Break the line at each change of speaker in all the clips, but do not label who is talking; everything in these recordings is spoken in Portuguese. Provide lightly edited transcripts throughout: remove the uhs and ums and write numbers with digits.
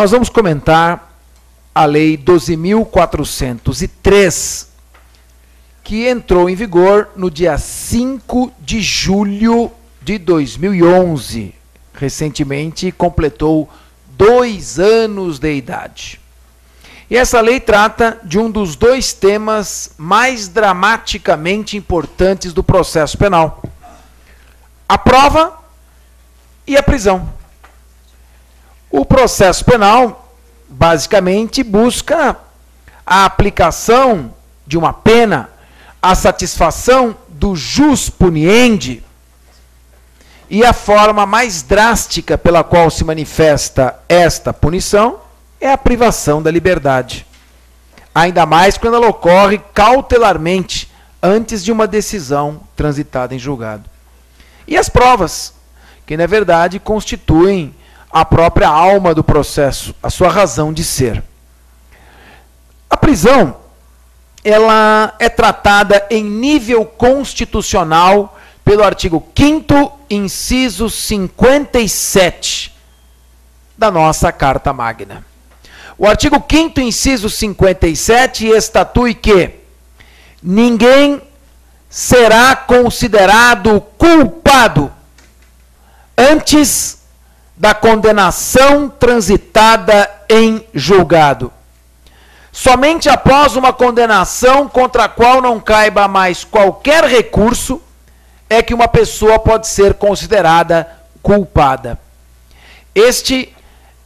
Nós vamos comentar a Lei 12.403, que entrou em vigor no dia 5 de julho de 2011. Recentemente completou 2 anos de idade. E essa lei trata de um dos 2 temas mais dramaticamente importantes do processo penal: a prova e a prisão. O processo penal, basicamente, busca a aplicação de uma pena, a satisfação do jus puniendi, e a forma mais drástica pela qual se manifesta esta punição é a privação da liberdade. Ainda mais quando ela ocorre cautelarmente, antes de uma decisão transitada em julgado. E as provas, que na verdade constituem a própria alma do processo, a sua razão de ser. A prisão, ela é tratada em nível constitucional pelo artigo 5º, inciso 57 da nossa Carta Magna. O artigo 5º, inciso 57, estatui que ninguém será considerado culpado antes da condenação transitada em julgado. Somente após uma condenação contra a qual não caiba mais qualquer recurso é que uma pessoa pode ser considerada culpada. Este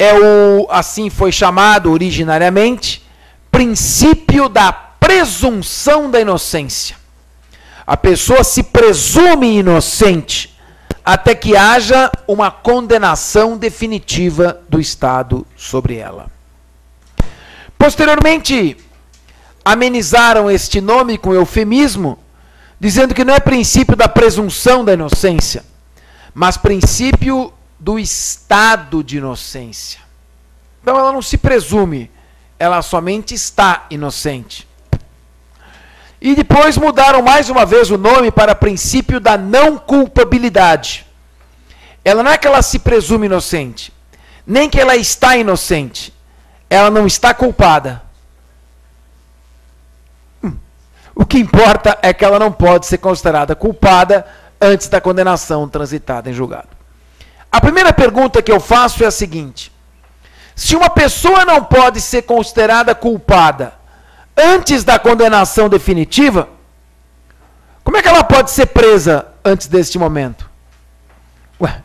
é o, assim foi chamado originariamente, princípio da presunção da inocência. A pessoa se presume inocente até que haja uma condenação definitiva do Estado sobre ela. Posteriormente, amenizaram este nome com eufemismo, dizendo que não é princípio da presunção da inocência, mas princípio do estado de inocência. Então ela não se presume, ela somente está inocente. E depois mudaram mais uma vez o nome para princípio da não culpabilidade. Ela não é que ela se presume inocente, nem que ela está inocente. Ela não está culpada. O que importa é que ela não pode ser considerada culpada antes da condenação transitada em julgado. A primeira pergunta que eu faço é a seguinte: se uma pessoa não pode ser considerada culpada antes da condenação definitiva, como é que ela pode ser presa antes deste momento? Ué,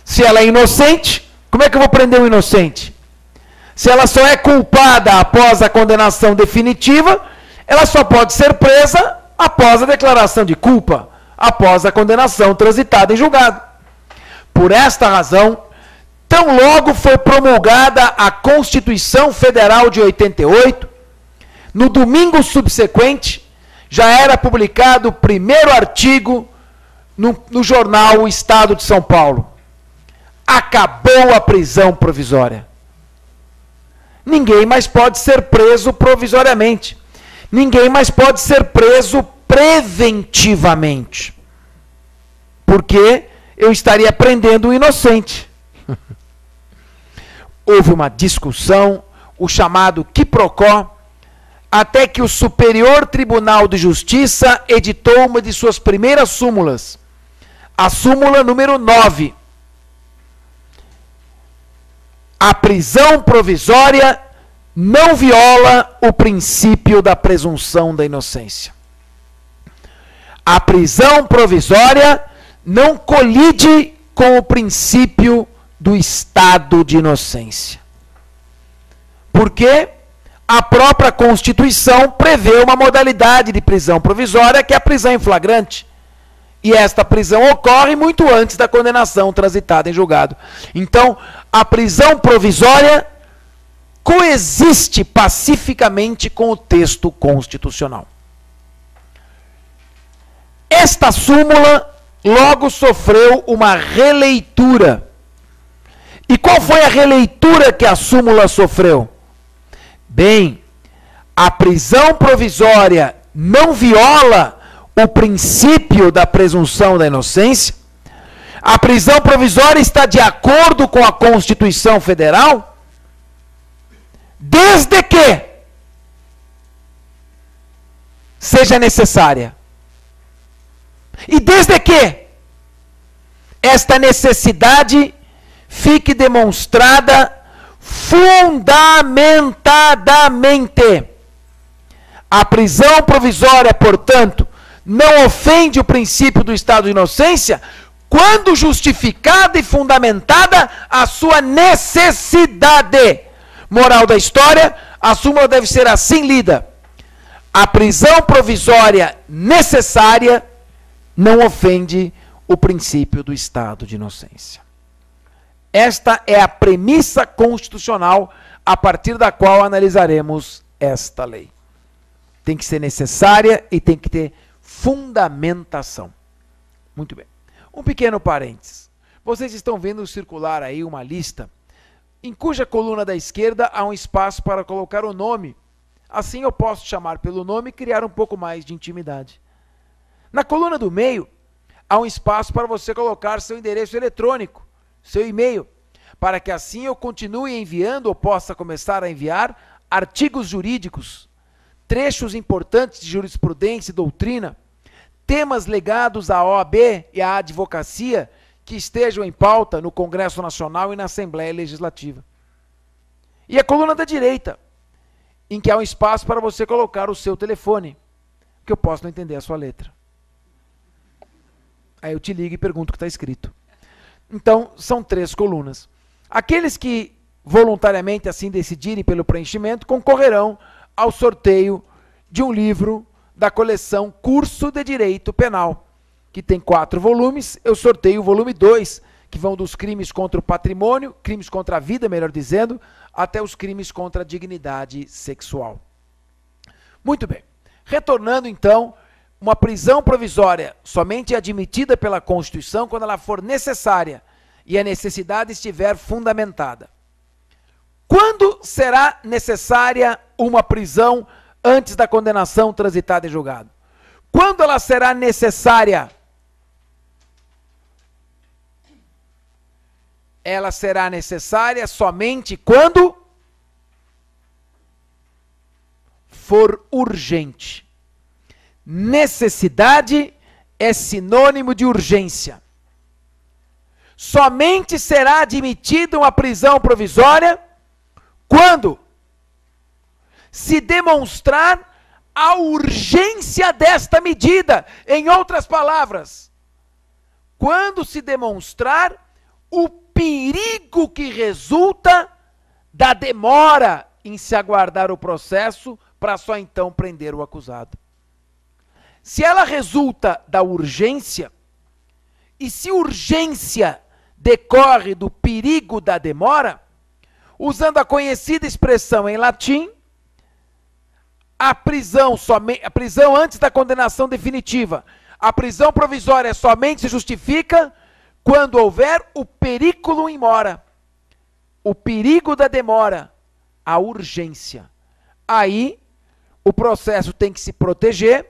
se ela é inocente, como é que eu vou prender um inocente? Se ela só é culpada após a condenação definitiva, ela só pode ser presa após a declaração de culpa, após a condenação transitada em julgado. Por esta razão, tão logo foi promulgada a Constituição Federal de 88, no domingo subsequente, já era publicado o primeiro artigo no jornal O Estado de São Paulo. Acabou a prisão provisória. Ninguém mais pode ser preso provisoriamente. Ninguém mais pode ser preso preventivamente. Porque eu estaria prendendo um inocente. Houve uma discussão, o chamado quiprocó, até que o Superior Tribunal de Justiça editou uma de suas primeiras súmulas, a súmula número 9. A prisão provisória não viola o princípio da presunção da inocência. A prisão provisória não colide com o princípio do estado de inocência. Por quê? A própria Constituição prevê uma modalidade de prisão provisória, que é a prisão em flagrante. E esta prisão ocorre muito antes da condenação transitada em julgado. Então, a prisão provisória coexiste pacificamente com o texto constitucional. Esta súmula logo sofreu uma releitura. E qual foi a releitura que a súmula sofreu? Bem, a prisão provisória não viola o princípio da presunção da inocência? A prisão provisória está de acordo com a Constituição Federal? desde que seja necessária. E desde que esta necessidade fique demonstrada fundamentadamente. A prisão provisória, portanto, não ofende o princípio do estado de inocência quando justificada e fundamentada a sua necessidade. Moral da história, a súmula deve ser assim lida: a prisão provisória necessária não ofende o princípio do estado de inocência. Esta é a premissa constitucional a partir da qual analisaremos esta lei. Tem que ser necessária e tem que ter fundamentação. Muito bem. Um pequeno parênteses. Vocês estão vendo circular aí uma lista em cuja coluna da esquerda há um espaço para colocar o nome. Assim eu posso chamar pelo nome e criar um pouco mais de intimidade. Na coluna do meio, há um espaço para você colocar seu endereço eletrônico, seu e-mail, para que assim eu continue enviando ou possa começar a enviar artigos jurídicos, trechos importantes de jurisprudência e doutrina, temas ligados à OAB e à advocacia que estejam em pauta no Congresso Nacional e na Assembleia Legislativa. E a coluna da direita, em que há um espaço para você colocar o seu telefone, que eu posso não entender a sua letra. Aí eu te ligo e pergunto o que está escrito. Então, são 3 colunas. Aqueles que voluntariamente assim decidirem pelo preenchimento concorrerão ao sorteio de um livro da coleção Curso de Direito Penal, que tem 4 volumes. Eu sorteio o volume 2, que vão dos crimes contra o patrimônio, crimes contra a vida, melhor dizendo, até os crimes contra a dignidade sexual. Muito bem. Retornando então, uma prisão provisória somente é admitida pela Constituição quando ela for necessária e a necessidade estiver fundamentada. Quando será necessária uma prisão antes da condenação transitada em julgado? Quando ela será necessária? Ela será necessária somente quando for urgente. Necessidade é sinônimo de urgência. Somente será admitida uma prisão provisória quando se demonstrar a urgência desta medida. Em outras palavras, quando se demonstrar o perigo que resulta da demora em se aguardar o processo para só então prender o acusado. Se ela resulta da urgência, e se urgência decorre do perigo da demora, usando a conhecida expressão em latim, a prisão antes da condenação definitiva, a prisão provisória somente se justifica quando houver o periculum in mora, o perigo da demora, a urgência. Aí, o processo tem que se proteger,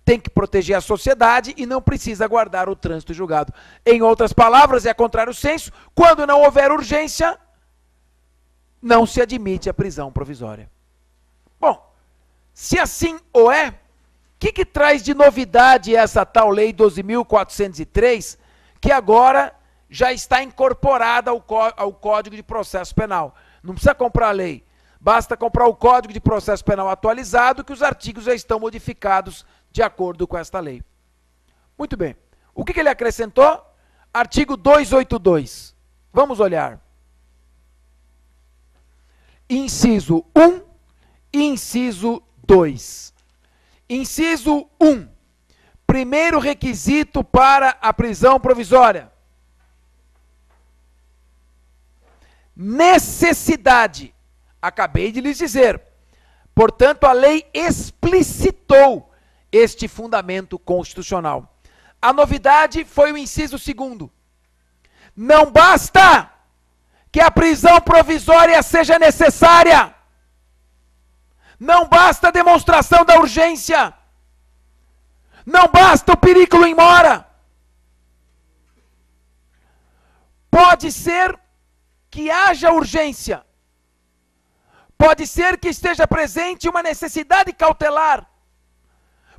tem que proteger a sociedade e não precisa aguardar o trânsito julgado. Em outras palavras, é contrário senso, quando não houver urgência, não se admite a prisão provisória. Bom, se assim o é, o que traz de novidade essa tal lei 12.403, que agora já está incorporada ao Código de Processo Penal? Não precisa comprar a lei, basta comprar o Código de Processo Penal atualizado, que os artigos já estão modificados de acordo com esta lei. Muito bem. O que ele acrescentou? Artigo 282. Vamos olhar. Inciso 1 e inciso 2. Inciso 1. Primeiro requisito para a prisão provisória: necessidade. Acabei de lhes dizer. Portanto, a lei explicitou este fundamento constitucional. A novidade foi o inciso 2º. Não basta que a prisão provisória seja necessária. Não basta a demonstração da urgência. Não basta o periculum in mora. Pode ser que haja urgência. Pode ser que esteja presente uma necessidade cautelar.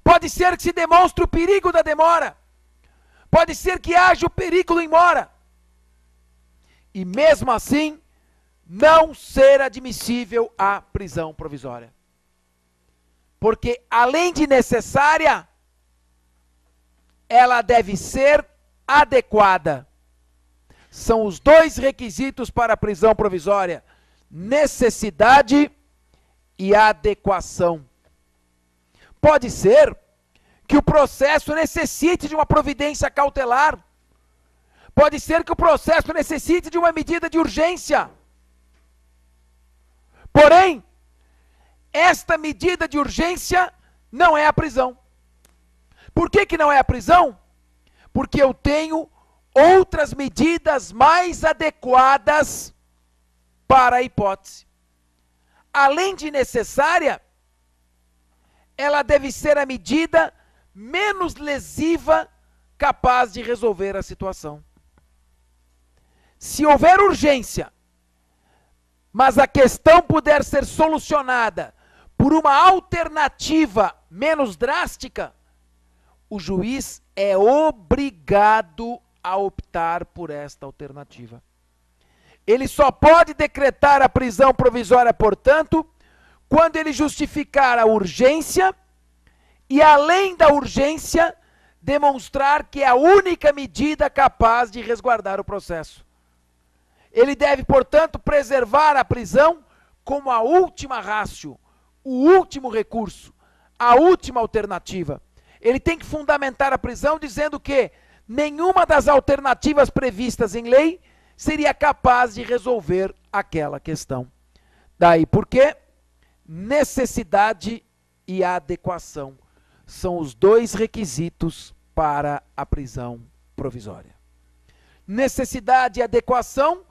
Pode ser que se demonstre o perigo da demora. Pode ser que haja o perigo em mora. E mesmo assim, não ser admissível a prisão provisória. Porque, além de necessária, ela deve ser adequada. São os dois requisitos para a prisão provisória: necessidade e adequação. Pode ser que o processo necessite de uma providência cautelar. Pode ser que o processo necessite de uma medida de urgência. Porém, esta medida de urgência não é a prisão. Por que não é a prisão? Porque eu tenho outras medidas mais adequadas para a hipótese. Além de necessária, ela deve ser a medida menos lesiva capaz de resolver a situação. Se houver urgência, mas a questão puder ser solucionada por uma alternativa menos drástica, o juiz é obrigado a optar por esta alternativa. Ele só pode decretar a prisão provisória, portanto, quando ele justificar a urgência e, além da urgência, demonstrar que é a única medida capaz de resguardar o processo. Ele deve, portanto, preservar a prisão como a última ratio, o último recurso, a última alternativa. Ele tem que fundamentar a prisão dizendo que nenhuma das alternativas previstas em lei seria capaz de resolver aquela questão. Daí porque necessidade e adequação são os dois requisitos para a prisão provisória. Necessidade e adequação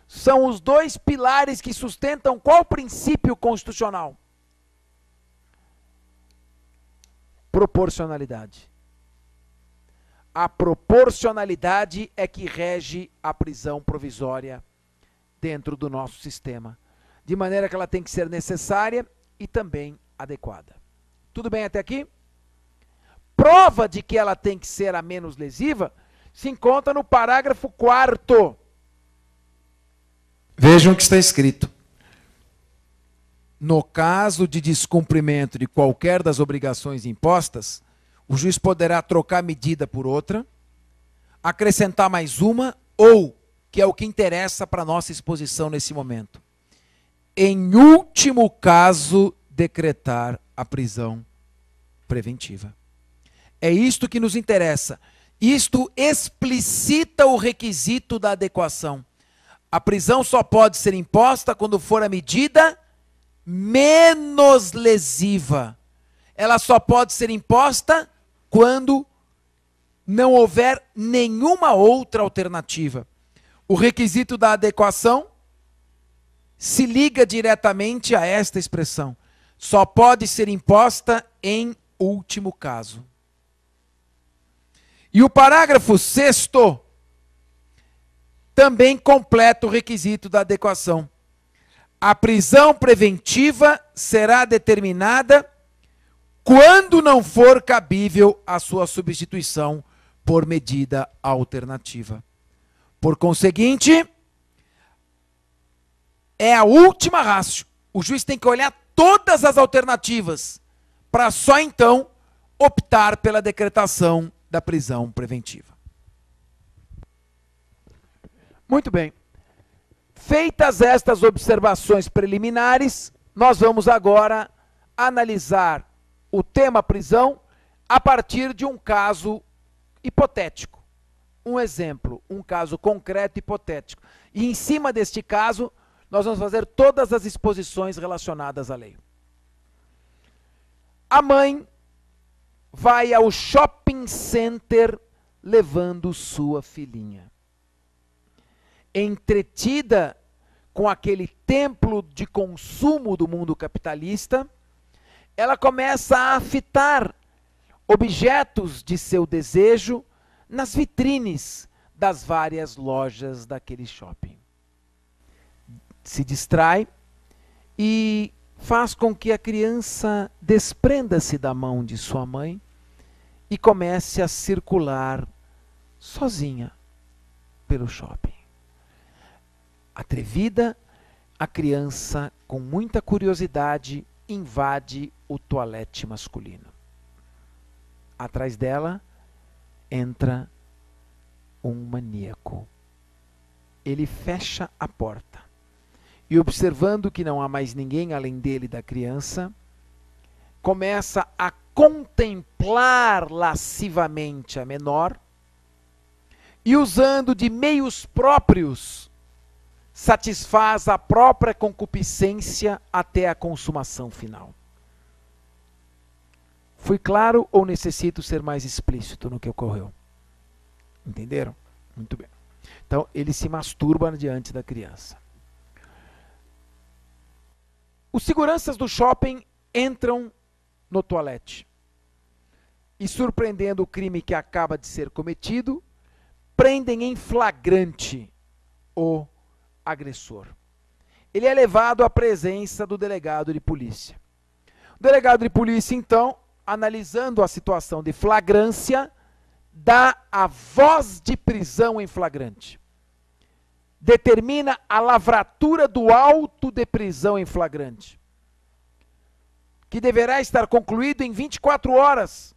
são os dois pilares que sustentam qual princípio constitucional? Proporcionalidade. A proporcionalidade é que rege a prisão provisória dentro do nosso sistema, de maneira que ela tem que ser necessária e também adequada. Tudo bem até aqui? Prova de que ela tem que ser a menos lesiva se encontra no parágrafo 4º. Vejam o que está escrito. No caso de descumprimento de qualquer das obrigações impostas, o juiz poderá trocar medida por outra, acrescentar mais uma ou, que é o que interessa para a nossa exposição nesse momento, em último caso, decretar a prisão preventiva. É isto que nos interessa. Isto explicita o requisito da adequação. A prisão só pode ser imposta quando for a medida menos lesiva. Ela só pode ser imposta quando não houver nenhuma outra alternativa. O requisito da adequação se liga diretamente a esta expressão. Só pode ser imposta em último caso. E o parágrafo 6º também completa o requisito da adequação. A prisão preventiva será determinada quando não for cabível a sua substituição por medida alternativa. Por conseguinte, é a última ratio. O juiz tem que olhar todas as alternativas para só então optar pela decretação da prisão preventiva. Muito bem. Feitas estas observações preliminares, nós vamos agora analisar o tema prisão a partir de um caso hipotético. Um exemplo, um caso concreto hipotético. E em cima deste caso, nós vamos fazer todas as exposições relacionadas à lei. A mãe vai ao shopping center levando sua filhinha. Entretida com aquele templo de consumo do mundo capitalista, ela começa a fitar objetos de seu desejo nas vitrines das várias lojas daquele shopping. Se distrai e faz com que a criança desprenda-se da mão de sua mãe e comece a circular sozinha pelo shopping. Atrevida, a criança, com muita curiosidade, invade o toalete masculino. Atrás dela entra um maníaco. Ele fecha a porta e, observando que não há mais ninguém além dele e da criança, começa a contemplar lascivamente a menor e, usando de meios próprios, satisfaz a própria concupiscência até a consumação final. Fui claro ou necessito ser mais explícito no que ocorreu? Entenderam? Muito bem. Então, ele se masturba diante da criança. Os seguranças do shopping entram no toalete e, surpreendendo o crime que acaba de ser cometido, prendem em flagrante o agressor. Ele é levado à presença do delegado de polícia. O delegado de polícia, então, analisando a situação de flagrância, dá a voz de prisão em flagrante. Determina a lavratura do auto de prisão em flagrante, que deverá estar concluído em 24 horas,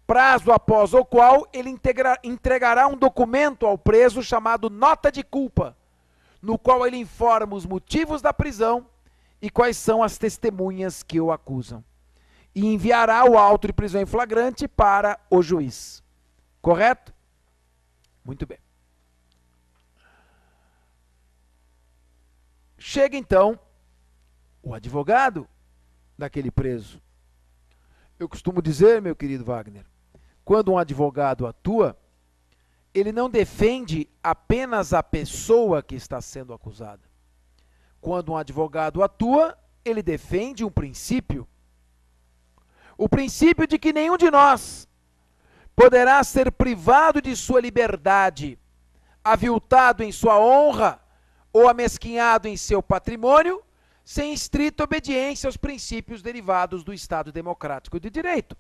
prazo após o qual ele entregará um documento ao preso chamado nota de culpa, no qual ele informa os motivos da prisão e quais são as testemunhas que o acusam. E enviará o auto de prisão em flagrante para o juiz. Correto? Muito bem. Chega então o advogado daquele preso. Eu costumo dizer, meu querido Wagner, quando um advogado atua, ele não defende apenas a pessoa que está sendo acusada. Quando um advogado atua, ele defende um princípio. O princípio de que nenhum de nós poderá ser privado de sua liberdade, aviltado em sua honra ou amesquinhado em seu patrimônio, sem estrita obediência aos princípios derivados do Estado Democrático de Direito.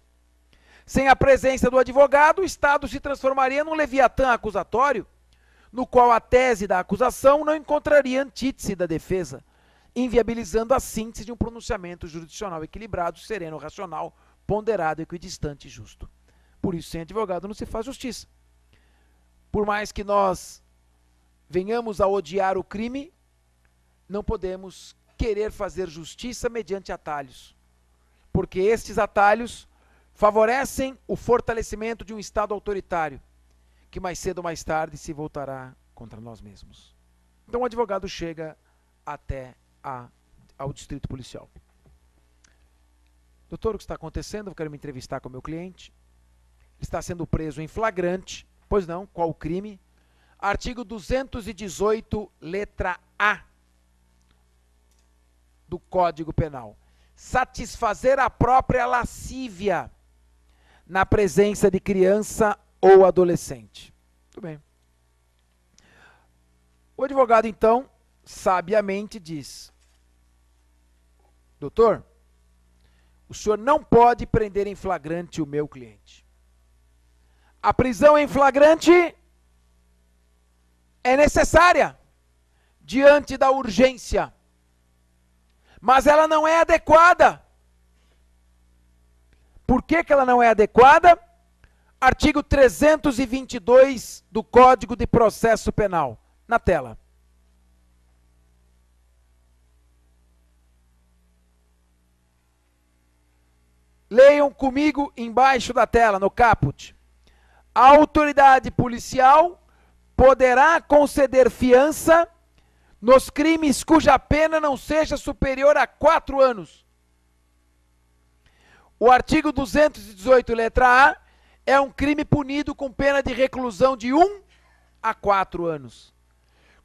Sem a presença do advogado, o Estado se transformaria num leviatã acusatório, no qual a tese da acusação não encontraria antítese da defesa, inviabilizando a síntese de um pronunciamento jurisdicional equilibrado, sereno, racional, ponderado, equidistante e justo. Por isso, sem advogado não se faz justiça. Por mais que nós venhamos a odiar o crime, não podemos querer fazer justiça mediante atalhos, porque estes atalhos favorecem o fortalecimento de um Estado autoritário, que mais cedo ou mais tarde se voltará contra nós mesmos. Então o advogado chega até ao distrito policial. Doutor, o que está acontecendo? Eu quero me entrevistar com o meu cliente. Ele está sendo preso em flagrante. Pois não, qual o crime? Artigo 218, letra A do Código Penal. Satisfazer a própria lascívia na presença de criança ou adolescente. Muito bem. O advogado, então, sabiamente diz: doutor, o senhor não pode prender em flagrante o meu cliente. A prisão em flagrante é necessária diante da urgência, mas ela não é adequada. Por que ela não é adequada? Artigo 322 do Código de Processo Penal. Na tela. Leiam comigo embaixo da tela, no caput. A autoridade policial poderá conceder fiança nos crimes cuja pena não seja superior a 4 anos. O artigo 218, letra A, é um crime punido com pena de reclusão de 1 a 4 anos.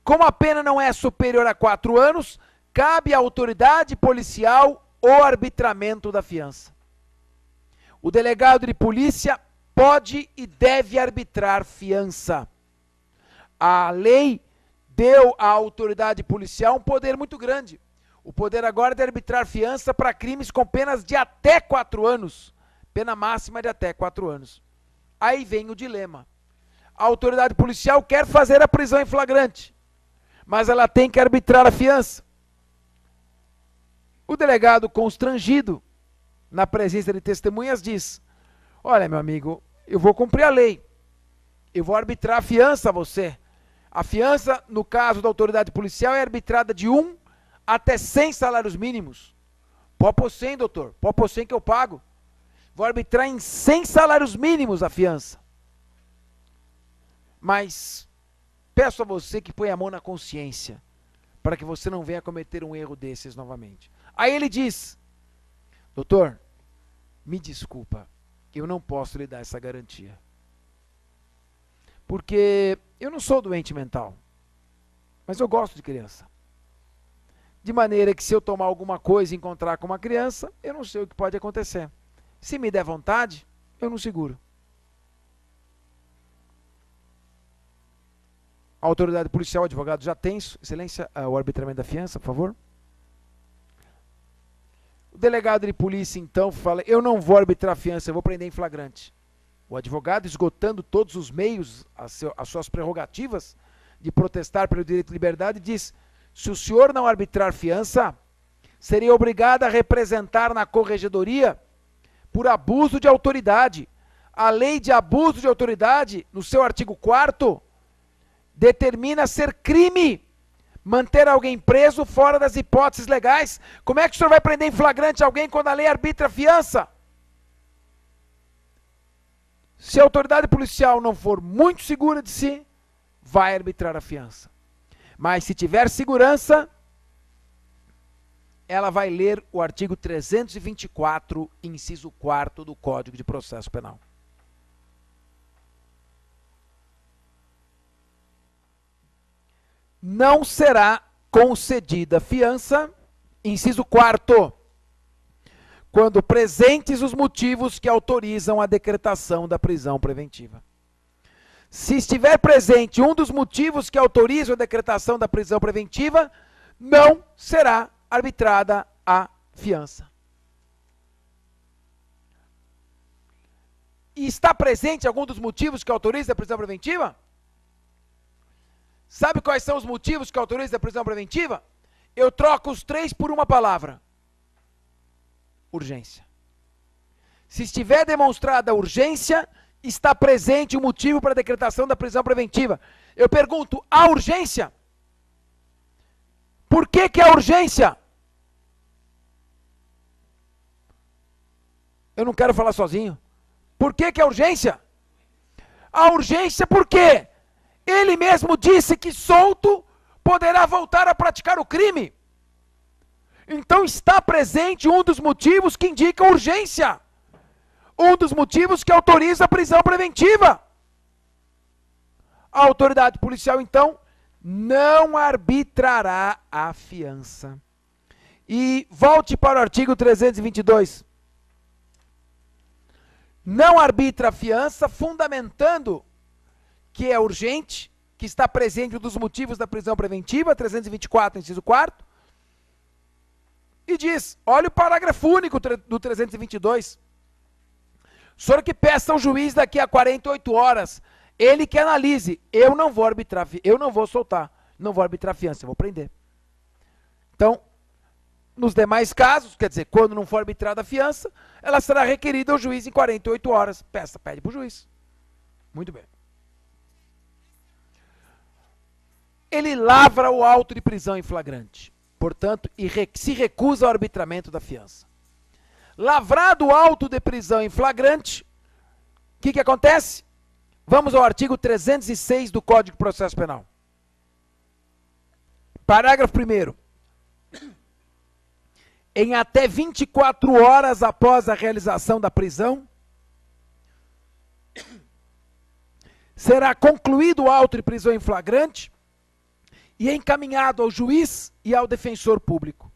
Como a pena não é superior a 4 anos, cabe à autoridade policial o arbitramento da fiança. O delegado de polícia pode e deve arbitrar fiança. A lei deu à autoridade policial um poder muito grande. O poder agora é de arbitrar fiança para crimes com penas de até 4 anos. Pena máxima de até 4 anos. Aí vem o dilema. A autoridade policial quer fazer a prisão em flagrante, mas ela tem que arbitrar a fiança. O delegado, constrangido, na presença de testemunhas, diz: olha, meu amigo, eu vou cumprir a lei. Eu vou arbitrar a fiança a você. A fiança, no caso da autoridade policial, é arbitrada de 1 até 100 salários mínimos. Pode pôr 100, doutor. Pode pôr 100 que eu pago. Vou arbitrar em 100 salários mínimos a fiança. Mas peço a você que ponha a mão na consciência, para que você não venha cometer um erro desses novamente. Aí ele diz: doutor, me desculpa, eu não posso lhe dar essa garantia. Porque eu não sou doente mental, mas eu gosto de criança. De maneira que se eu tomar alguma coisa e encontrar com uma criança, eu não sei o que pode acontecer. Se me der vontade, eu não seguro. A autoridade policial, o advogado já tem, excelência, o arbitramento da fiança, por favor. O delegado de polícia, então, fala: eu não vou arbitrar a fiança, eu vou prender em flagrante. O advogado, esgotando todos os meios, as suas prerrogativas de protestar pelo direito de liberdade, diz: se o senhor não arbitrar fiança, seria obrigado a representar na corregedoria por abuso de autoridade. A lei de abuso de autoridade, no seu artigo 4º, determina ser crime manter alguém preso fora das hipóteses legais. Como é que o senhor vai prender em flagrante alguém quando a lei arbitra a fiança? Se a autoridade policial não for muito segura de si, vai arbitrar a fiança. Mas se tiver segurança, ela vai ler o artigo 324, inciso 4º do Código de Processo Penal. Não será concedida fiança, inciso 4º, quando presentes os motivos que autorizam a decretação da prisão preventiva. Se estiver presente um dos motivos que autorizam a decretação da prisão preventiva, não será arbitrada a fiança. E está presente algum dos motivos que autorizam a prisão preventiva? Sabe quais são os motivos que autorizam a prisão preventiva? Eu troco os 3 por uma palavra: urgência. Se estiver demonstrada a urgência, está presente o motivo para a decretação da prisão preventiva. Eu pergunto: há urgência? Por que que há urgência? Eu não quero falar sozinho. Por que que há urgência? Há urgência porque ele mesmo disse que solto poderá voltar a praticar o crime. Então está presente um dos motivos que indica urgência. Um dos motivos que autoriza a prisão preventiva. A autoridade policial, então, não arbitrará a fiança. E volte para o artigo 322. Não arbitra a fiança, fundamentando que é urgente, que está presente um dos motivos da prisão preventiva, 324, inciso 4º, e diz, olha o parágrafo único do 322. O senhor que peça ao juiz daqui a 48 horas, ele que analise, eu não vou arbitrar, eu não vou soltar, não vou arbitrar fiança, eu vou prender. Então, nos demais casos, quer dizer, quando não for arbitrada a fiança, ela será requerida ao juiz em 48 horas. Pede para o juiz. Muito bem. Ele lavra o auto de prisão em flagrante, portanto, e se recusa ao arbitramento da fiança. Lavrado o auto de prisão em flagrante, o que acontece? Vamos ao artigo 306 do Código de Processo Penal. Parágrafo 1º. Em até 24 horas após a realização da prisão, será concluído o auto de prisão em flagrante e encaminhado ao juiz e ao defensor público.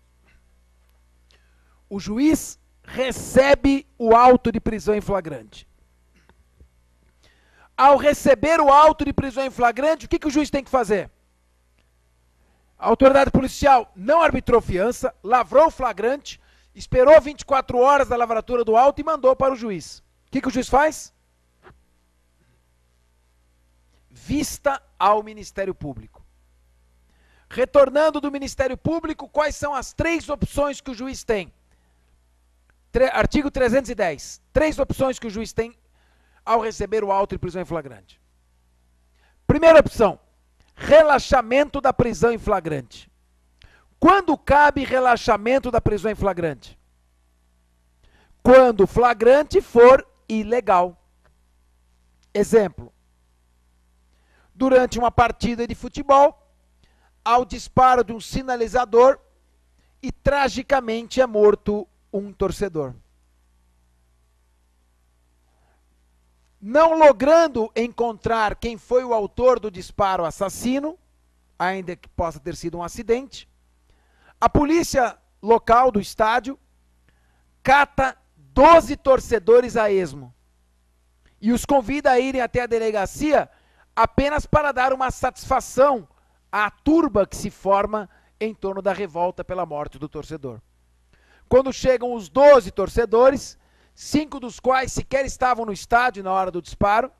O juiz recebe o auto de prisão em flagrante. Ao receber o auto de prisão em flagrante, o que o juiz tem que fazer? A autoridade policial não arbitrou fiança, lavrou o flagrante, esperou 24 horas da lavratura do auto e mandou para o juiz. O que o juiz faz? Vista ao Ministério Público. Retornando do Ministério Público, quais são as 3 opções que o juiz tem? Artigo 310. 3 opções que o juiz tem ao receber o auto de prisão em flagrante. Primeira opção, relaxamento da prisão em flagrante. Quando cabe relaxamento da prisão em flagrante? Quando o flagrante for ilegal. Exemplo, durante uma partida de futebol, ao disparo de um sinalizador e tragicamente é morto um torcedor. Não logrando encontrar quem foi o autor do disparo assassino, ainda que possa ter sido um acidente, a polícia local do estádio cata 12 torcedores a esmo e os convida a irem até a delegacia apenas para dar uma satisfação à turba que se forma em torno da revolta pela morte do torcedor. Quando chegam os 12 torcedores, 5 dos quais sequer estavam no estádio na hora do disparo,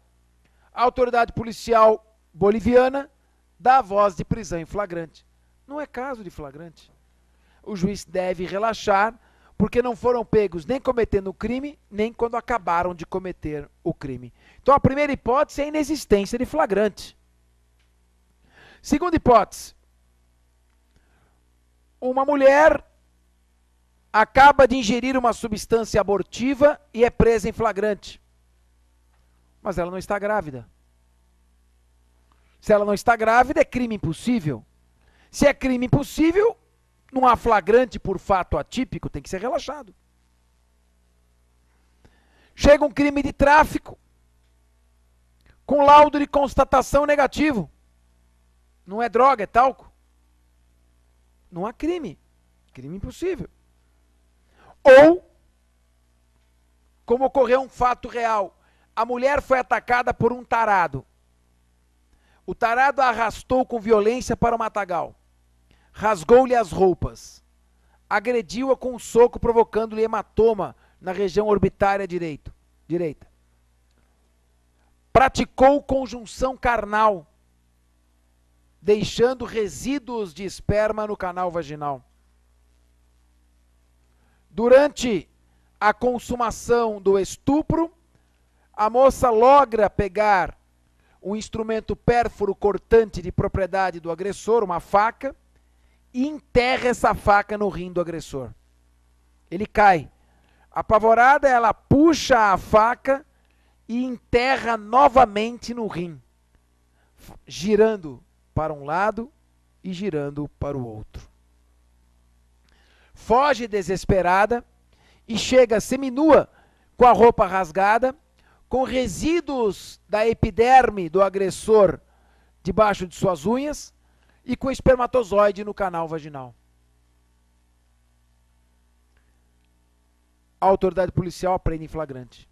a autoridade policial boliviana dá a voz de prisão em flagrante. Não é caso de flagrante. O juiz deve relaxar, porque não foram pegos nem cometendo o crime, nem quando acabaram de cometer o crime. Então a primeira hipótese é a inexistência de flagrante. Segunda hipótese, uma mulher acaba de ingerir uma substância abortiva e é presa em flagrante. Mas ela não está grávida. Se ela não está grávida, é crime impossível. Se é crime impossível, não há flagrante por fato atípico, tem que ser relaxado. Chega um crime de tráfico, com laudo de constatação negativo. Não é droga, é talco. Não há crime. Crime impossível. Ou, como ocorreu um fato real, a mulher foi atacada por um tarado. O tarado a arrastou com violência para o matagal. Rasgou-lhe as roupas. Agrediu-a com um soco, provocando-lhe hematoma na região orbitária direita. Praticou conjunção carnal, deixando resíduos de esperma no canal vaginal. Durante a consumação do estupro, a moça logra pegar um instrumento pérfuro cortante de propriedade do agressor, uma faca, e enterra essa faca no rim do agressor. Ele cai. Apavorada, ela puxa a faca e enterra novamente no rim, girando para um lado e girando para o outro. Foge desesperada e chega seminua, com a roupa rasgada, com resíduos da epiderme do agressor debaixo de suas unhas e com espermatozoide no canal vaginal. A autoridade policial apreende em flagrante,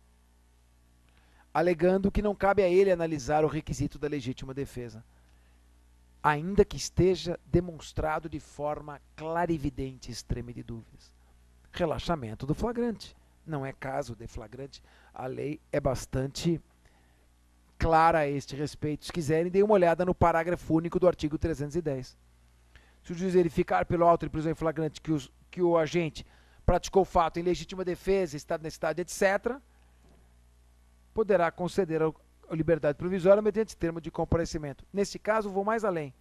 alegando que não cabe a ele analisar o requisito da legítima defesa, ainda que esteja demonstrado de forma clarividente e extrema de dúvidas. Relaxamento do flagrante. Não é caso de flagrante. A lei é bastante clara a este respeito. Se quiserem, deem uma olhada no parágrafo único do artigo 310. Se o juiz verificar pelo auto de prisão em flagrante que o agente praticou o fato em legítima defesa, estado de necessidade, etc., poderá conceder a liberdade provisória mediante termo de comparecimento. Nesse caso, vou mais além.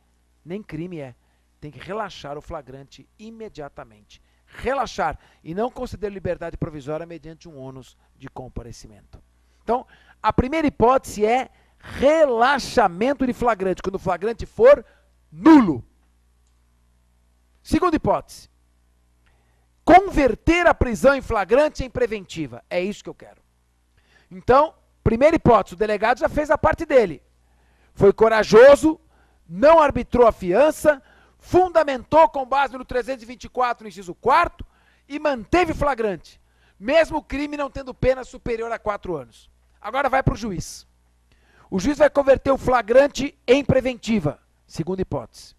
Nem crime é. Tem que relaxar o flagrante imediatamente. Relaxar e não conceder liberdade provisória mediante um ônus de comparecimento. Então, a primeira hipótese é relaxamento de flagrante, quando o flagrante for nulo. Segunda hipótese, converter a prisão em flagrante em preventiva. É isso que eu quero. Então, primeira hipótese, o delegado já fez a parte dele. Foi corajoso, não arbitrou a fiança, fundamentou com base no 324, no inciso 4º, e manteve flagrante, mesmo o crime não tendo pena superior a 4 anos. Agora vai para o juiz. O juiz vai converter o flagrante em preventiva, segunda hipótese.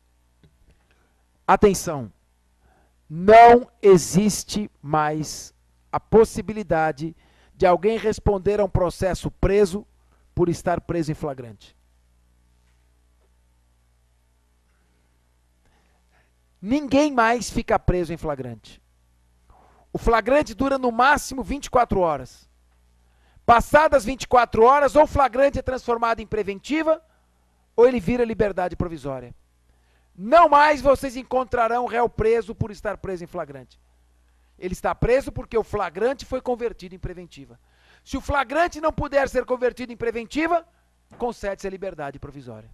Atenção, não existe mais a possibilidade de alguém responder a um processo preso por estar preso em flagrante. Ninguém mais fica preso em flagrante. O flagrante dura no máximo 24 horas. Passadas 24 horas, ou o flagrante é transformado em preventiva, ou ele vira liberdade provisória. Não mais vocês encontrarão réu preso por estar preso em flagrante. Ele está preso porque o flagrante foi convertido em preventiva. Se o flagrante não puder ser convertido em preventiva, concede-se a liberdade provisória.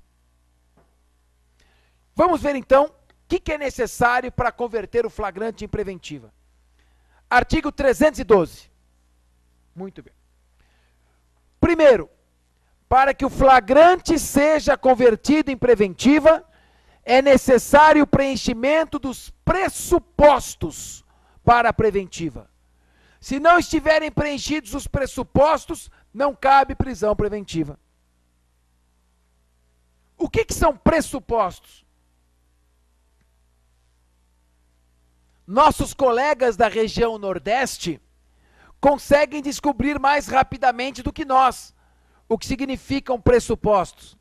Vamos ver então o que é necessário para converter o flagrante em preventiva. Artigo 312. Muito bem. Primeiro, para que o flagrante seja convertido em preventiva, é necessário o preenchimento dos pressupostos para a preventiva. Se não estiverem preenchidos os pressupostos, não cabe prisão preventiva. O que são pressupostos? Nossos colegas da região Nordeste conseguem descobrir mais rapidamente do que nós o que significam pressupostos,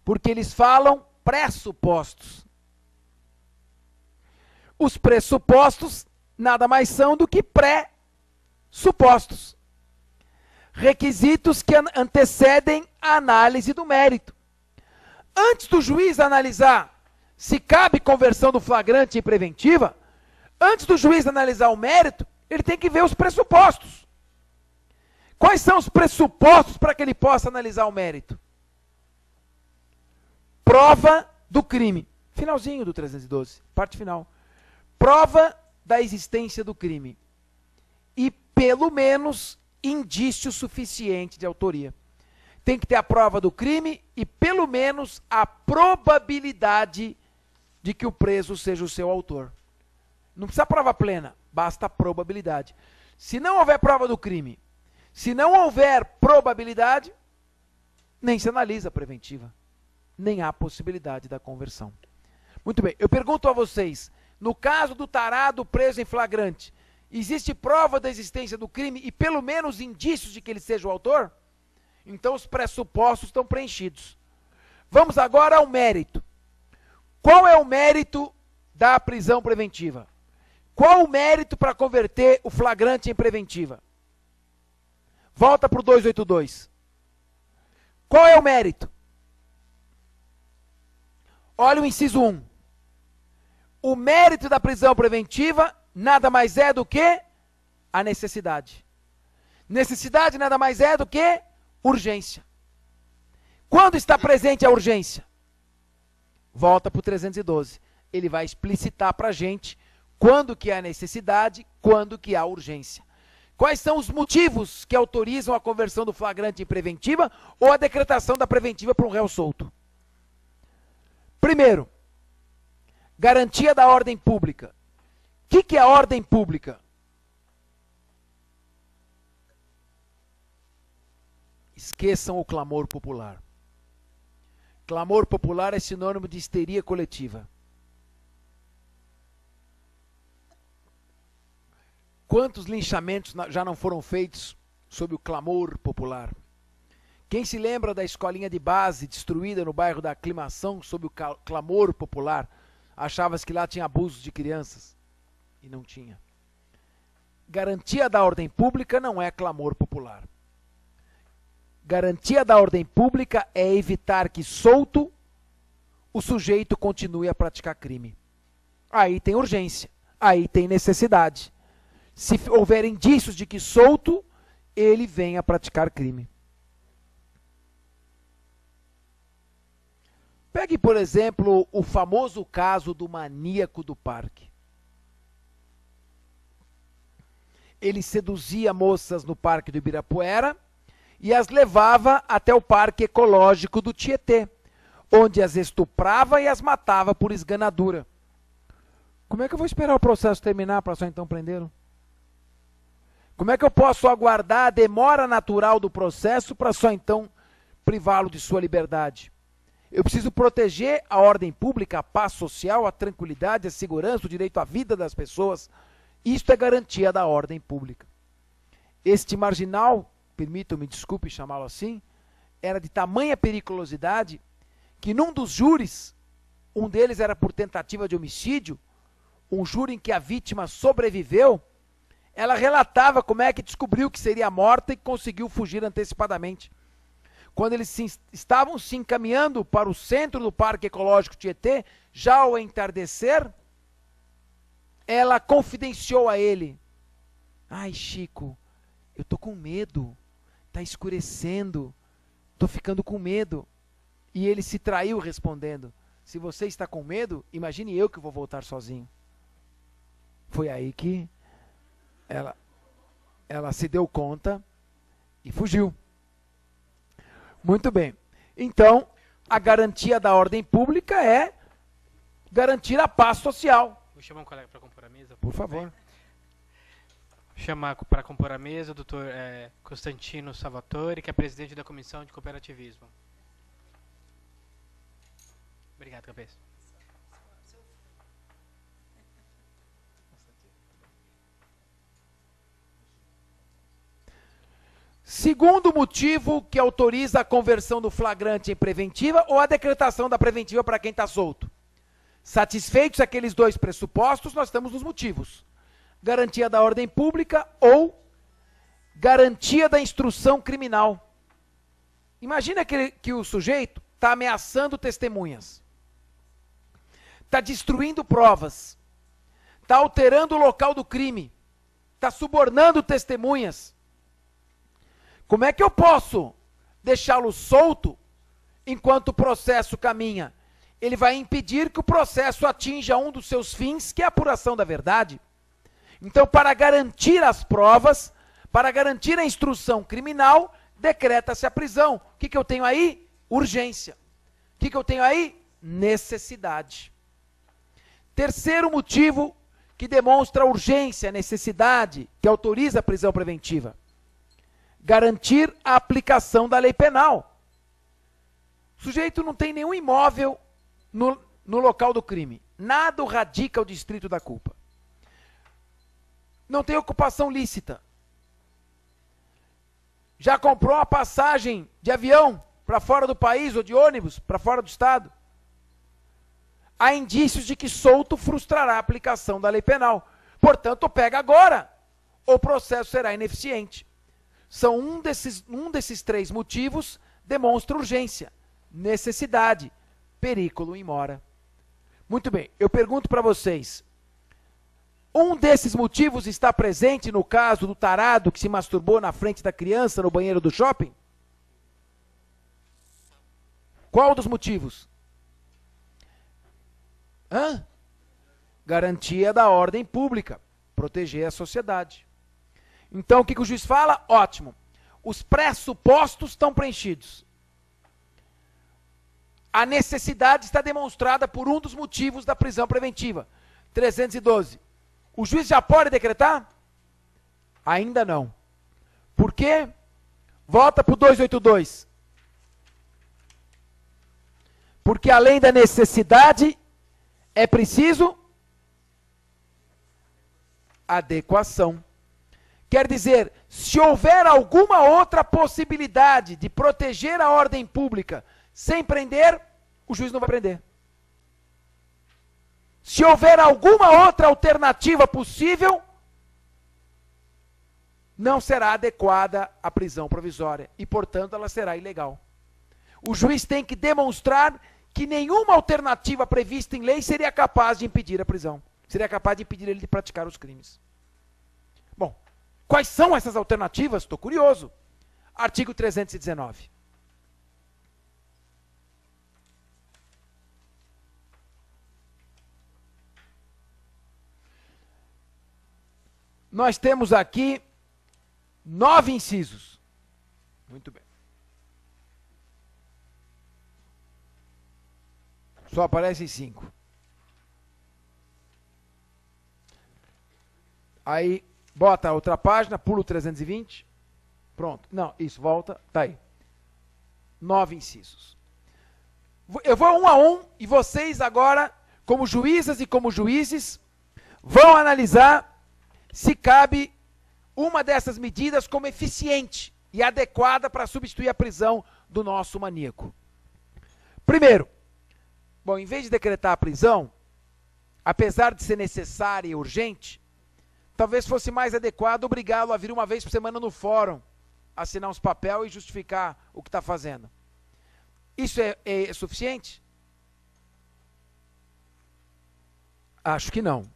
porque eles falam pressupostos. Os pressupostos nada mais são do que pré-supostos, requisitos que antecedem a análise do mérito. Antes do juiz analisar se cabe conversão do flagrante em preventiva, antes do juiz analisar o mérito, ele tem que ver os pressupostos. Quais são os pressupostos para que ele possa analisar o mérito? Prova do crime. Finalzinho do 312, parte final. Prova da existência do crime. E, pelo menos, indício suficiente de autoria. Tem que ter a prova do crime e, pelo menos, a probabilidade de que o preso seja o seu autor. Não precisa prova plena, basta a probabilidade. Se não houver prova do crime, se não houver probabilidade, nem se analisa a preventiva. Nem há possibilidade da conversão. Muito bem, eu pergunto a vocês, no caso do tarado preso em flagrante, existe prova da existência do crime e pelo menos indícios de que ele seja o autor? Então os pressupostos estão preenchidos. Vamos agora ao mérito. Qual é o mérito da prisão preventiva? Qual o mérito para converter o flagrante em preventiva? Volta para o 282. Qual é o mérito? Olha o inciso 1. O mérito da prisão preventiva nada mais é do que a necessidade. Necessidade nada mais é do que urgência. Quando está presente a urgência? Volta para o 312. Ele vai explicitar para a gente quando que há necessidade, quando que há urgência. Quais são os motivos que autorizam a conversão do flagrante em preventiva ou a decretação da preventiva para um réu solto? Primeiro, garantia da ordem pública. O que é a ordem pública? Esqueçam o clamor popular. Clamor popular é sinônimo de histeria coletiva. Quantos linchamentos já não foram feitos sob o clamor popular? Quem se lembra da escolinha de base destruída no bairro da Aclimação sob o clamor popular? Achava-se que lá tinha abusos de crianças. E não tinha. Garantia da ordem pública não é clamor popular. Garantia da ordem pública é evitar que, solto, o sujeito continue a praticar crime. Aí tem urgência, aí tem necessidade. Se houver indícios de que, solto, ele venha a praticar crime. Pegue, por exemplo, o famoso caso do maníaco do parque. Ele seduzia moças no Parque do Ibirapuera e as levava até o Parque Ecológico do Tietê, onde as estuprava e as matava por esganadura. Como é que eu vou esperar o processo terminar para só então prendê-lo? Como é que eu posso aguardar a demora natural do processo para só então privá-lo de sua liberdade? Eu preciso proteger a ordem pública, a paz social, a tranquilidade, a segurança, o direito à vida das pessoas. Isto é garantia da ordem pública. Este marginal, permitam-me, desculpe chamá-lo assim, era de tamanha periculosidade que num dos júris, um deles era por tentativa de homicídio, um júri em que a vítima sobreviveu, ela relatava como é que descobriu que seria morta e conseguiu fugir antecipadamente. Quando eles estavam se encaminhando para o centro do Parque Ecológico Tietê, já ao entardecer, ela confidenciou a ele: ai, Chico, eu tô com medo, tá escurecendo, tô ficando com medo. E ele se traiu respondendo: se você está com medo, imagine eu que vou voltar sozinho. Foi aí que ela se deu conta e fugiu. Muito bem. Então, a garantia da ordem pública é garantir a paz social.
Vou chamar um colega para compor a mesa.
Por favor.
Chamar para compor a mesa o doutor Constantino Salvatore, que é presidente da Comissão de Cooperativismo. Obrigado, cabeça.
Segundo motivo que autoriza a conversão do flagrante em preventiva ou a decretação da preventiva para quem está solto. Satisfeitos aqueles dois pressupostos, nós estamos nos motivos. Garantia da ordem pública ou garantia da instrução criminal. Imagina que o sujeito está ameaçando testemunhas, está destruindo provas, está alterando o local do crime, está subornando testemunhas. Como é que eu posso deixá-lo solto enquanto o processo caminha? Ele vai impedir que o processo atinja um dos seus fins, que é a apuração da verdade. Então, para garantir as provas, para garantir a instrução criminal, decreta-se a prisão. O que eu tenho aí? Urgência. O que eu tenho aí? Necessidade. Terceiro motivo que demonstra urgência, necessidade, que autoriza a prisão preventiva. Garantir a aplicação da lei penal. O sujeito não tem nenhum imóvel no local do crime. Nada o radica ao distrito da culpa. Não tem ocupação lícita. Já comprou a passagem de avião para fora do país ou de ônibus para fora do estado? Há indícios de que solto frustrará a aplicação da lei penal. Portanto, pega agora, ou o processo será ineficiente. São um desses três motivos demonstra urgência, necessidade, perigo in mora. Muito bem, eu pergunto para vocês, um desses motivos está presente no caso do tarado que se masturbou na frente da criança no banheiro do shopping? Qual dos motivos? Garantia da ordem pública, proteger a sociedade. Então, o que o juiz fala? Ótimo. Os pressupostos estão preenchidos. A necessidade está demonstrada por um dos motivos da prisão preventiva. 312. O juiz já pode decretar? Ainda não. Por quê? Volta para o 282. Porque além da necessidade, é preciso adequação. Quer dizer, se houver alguma outra possibilidade de proteger a ordem pública sem prender, o juiz não vai prender. Se houver alguma outra alternativa possível, não será adequada a prisão provisória e, portanto, ela será ilegal. O juiz tem que demonstrar que nenhuma alternativa prevista em lei seria capaz de impedir a prisão, seria capaz de impedir ele de praticar os crimes. Bom, quais são essas alternativas? Estou curioso. Artigo 319. Nós temos aqui 9 incisos. Muito bem. Só aparecem 5. Aí, bota a outra página, pula o 320. Pronto. Não, isso, volta, tá aí. 9 incisos. Eu vou um a um e vocês agora, como juízas e como juízes, vão analisar se cabe uma dessas medidas como eficiente e adequada para substituir a prisão do nosso maníaco. Primeiro, bom, em vez de decretar a prisão, apesar de ser necessária e urgente, talvez fosse mais adequado obrigá-lo a vir uma vez por semana no fórum, assinar uns papel e justificar o que está fazendo. Isso é suficiente? Acho que não.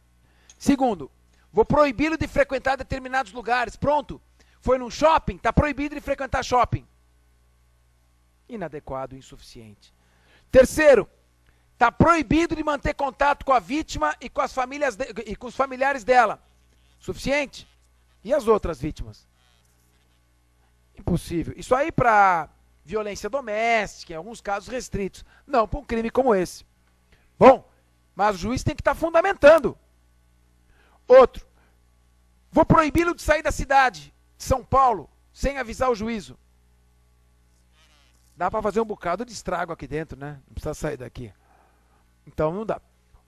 Segundo, vou proibi-lo de frequentar determinados lugares. Pronto, foi num shopping, está proibido de frequentar shopping. Inadequado, insuficiente. Terceiro, está proibido de manter contato com a vítima e com as famílias e com os familiares dela. Suficiente? E as outras vítimas? Impossível. Isso aí para violência doméstica, em alguns casos restritos. Não para um crime como esse. Bom, mas o juiz tem que estar fundamentando. Outro, vou proibi-lo de sair da cidade de São Paulo sem avisar o juízo. Dá para fazer um bocado de estrago aqui dentro, né? Não precisa sair daqui. Então não dá.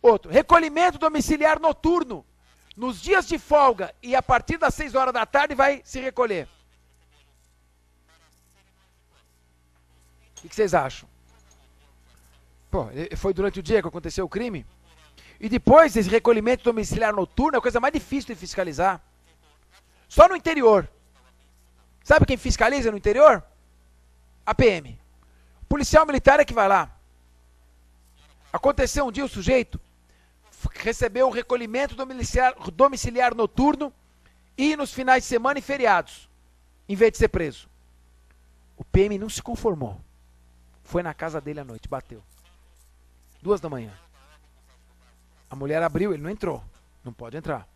Outro, recolhimento domiciliar noturno. Nos dias de folga e a partir das 6 horas da tarde vai se recolher. O que vocês acham? Pô, foi durante o dia que aconteceu o crime? E depois esse recolhimento domiciliar noturno é a coisa mais difícil de fiscalizar. Só no interior. Sabe quem fiscaliza no interior? A PM. O policial militar é que vai lá. Aconteceu um dia o sujeito recebeu o recolhimento domiciliar noturno e nos finais de semana e feriados, em vez de ser preso. O PM não se conformou. Foi na casa dele à noite, bateu. 2 da manhã. A mulher abriu, ele não entrou. Não pode entrar.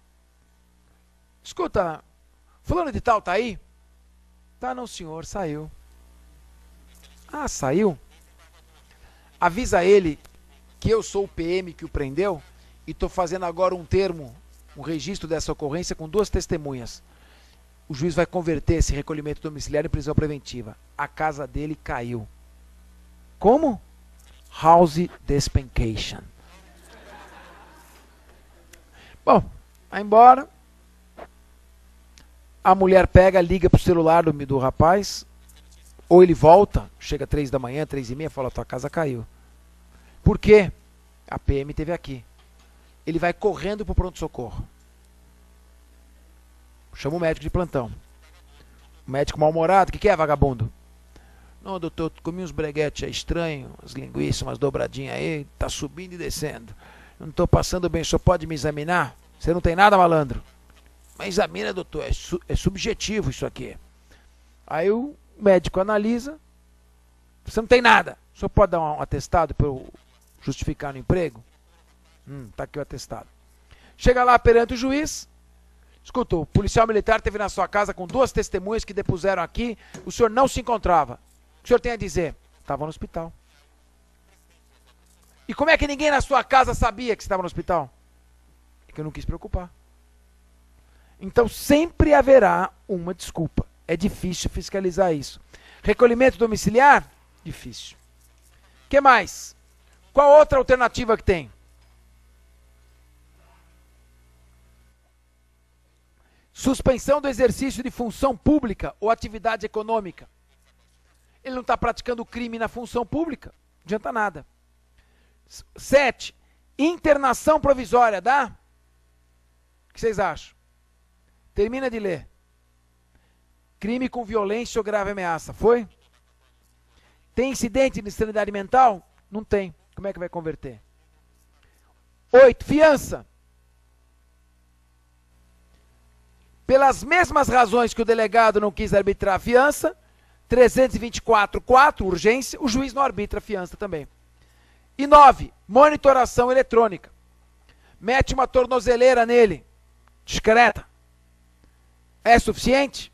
Escuta, fulano de tal tá aí? Tá não, senhor, saiu. Ah, saiu? Avisa ele que eu sou o PM que o prendeu e estou fazendo agora um registro dessa ocorrência com 2 testemunhas. O juiz vai converter esse recolhimento domiciliar em prisão preventiva. A casa dele caiu. Como? House despencation. Bom, vai embora. A mulher pega, liga pro celular do rapaz. Ou ele volta, chega 3 da manhã, 3h30, fala, tua casa caiu. Por quê? A PM esteve aqui. Ele vai correndo pro pronto-socorro. Chama o médico de plantão. O médico mal-humorado, o que é, vagabundo? Não, doutor, comi uns breguetes estranhos, umas linguiças, umas dobradinhas aí, tá subindo e descendo. Eu não tô passando bem, o senhor pode me examinar? Você não tem nada, malandro? Mas examina, doutor, é subjetivo isso aqui. Aí o médico analisa, você não tem nada. O senhor pode dar um atestado para eu justificar no emprego? Tá aqui o atestado. Chega lá perante o juiz. Escuta, o policial militar esteve na sua casa com 2 testemunhas que depuseram aqui. O senhor não se encontrava. O que o senhor tem a dizer? Estava no hospital. E como é que ninguém na sua casa sabia que estava no hospital? É que eu não quis preocupar. Então sempre haverá uma desculpa. É difícil fiscalizar isso. Recolhimento domiciliar? Difícil. O que mais? Qual outra alternativa que tem? Suspensão do exercício de função pública ou atividade econômica. Ele não está praticando crime na função pública. Não adianta nada. 7. Internação provisória, dá? O que vocês acham? Termina de ler. Crime com violência ou grave ameaça. Foi? Tem incidente de insanidade mental? Não tem. Como é que vai converter? 8. Fiança. Pelas mesmas razões que o delegado não quis arbitrar a fiança, 324.4, urgência, o juiz não arbitra a fiança também. E 9, monitoração eletrônica. Mete uma tornozeleira nele, discreta. É suficiente?